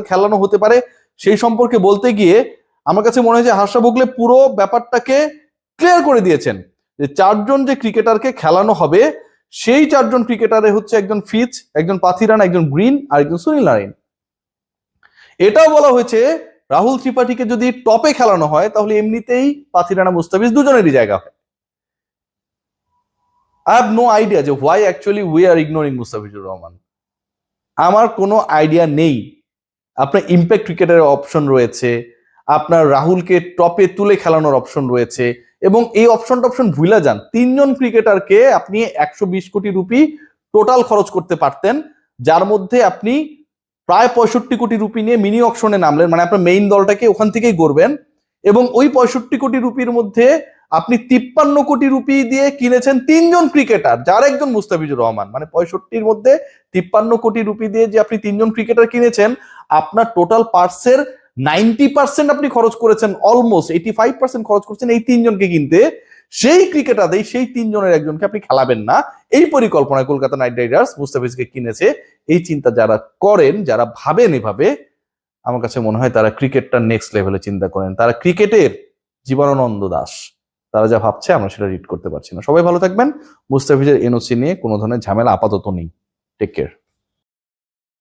খেলানো হতে পারে সেই সম্পর্কে বলতে গিয়ে আমার কাছে মনে হয় যে হার্ষা ভোগলে পুরো ব্যাপারটাকে ক্লিয়ার করে দিয়েছেন যে 4 জন যে ক্রিকেটারকে খেলানো হবে সেই 4 জন ক্রিকেটারে হচ্ছে একজন ফিচ, একজন পাথিরানা, একজন গ্রিন আর একজন সুনীল নারায়ণ। এটাও বলা হয়েছে রাহুল ত্রিপাঠীকে যদি টপে খেলানো হয় তাহলে এমনিতেই পাথিরানা মুস্তাফিজ দুজনেরই জায়গা হয়। I have no idea যে why actually we are ignoring Mustafizur Rahman. আমার কোনো আইডিয়া নেই। আপনার ইম্প্যাক্ট ক্রিকেটের অপশন রয়েছে, আপনার রাহুলকে টপে তুলে খেলানোর অপশন রয়েছে, এবং এই অপশন ভুলে যান। 3 জন ক্রিকেটারকে আপনি 120 কোটি রুপি টোটাল খরচ করতে পারতেন, যার মধ্যে আপনি প্রায় 65 কোটি রুপি নিয়ে মিনি অকশনে নামলেন, মানে আপনার মেইন দলটাকে ওখান থেকেই গড়বেন, এবং ওই 65 কোটি রুপির মধ্যে আপনি 53 কোটি রুপি দিয়ে কিনেছেন 3 জন ক্রিকেটার, যার একজন মুস্তাফিজুর রহমান। মানে 65-র মধ্যে 53 কোটি রুপি দিয়ে যে আপনি 3 জন ক্রিকেটার কিনেছেন, আপনার টোটাল পার্সের 90% আপনি খরচ করেছেন, অলমোস্ট 85% খরচ করেছেন এই 3 জনকে কিনতে। সেই ক্রিকেটারদের সেই 3 জনের একজনকে আপনি খেলাবেন না, এই পরিকল্পনায় কলকাতা নাইট রাইডার্স মুস্তাফিজকে কিনেছে। এই চিন্তা যারা করেন, যারা ভাবেন এভাবে, আমার কাছে মনে হয় তারা ক্রিকেটটা নেক্সট লেভেলে চিন্তা করেন। তারা ক্রিকেটের জীবনানন্দ দাস, তারা যা ভাবছে আমরা সেটা রিড করতে পারছি না। সবাই ভালো থাকবেন। মুস্তাফিজের এনওসি নিয়ে কোনো ধরনের ঝামেলা আপাতত নেই। Take care.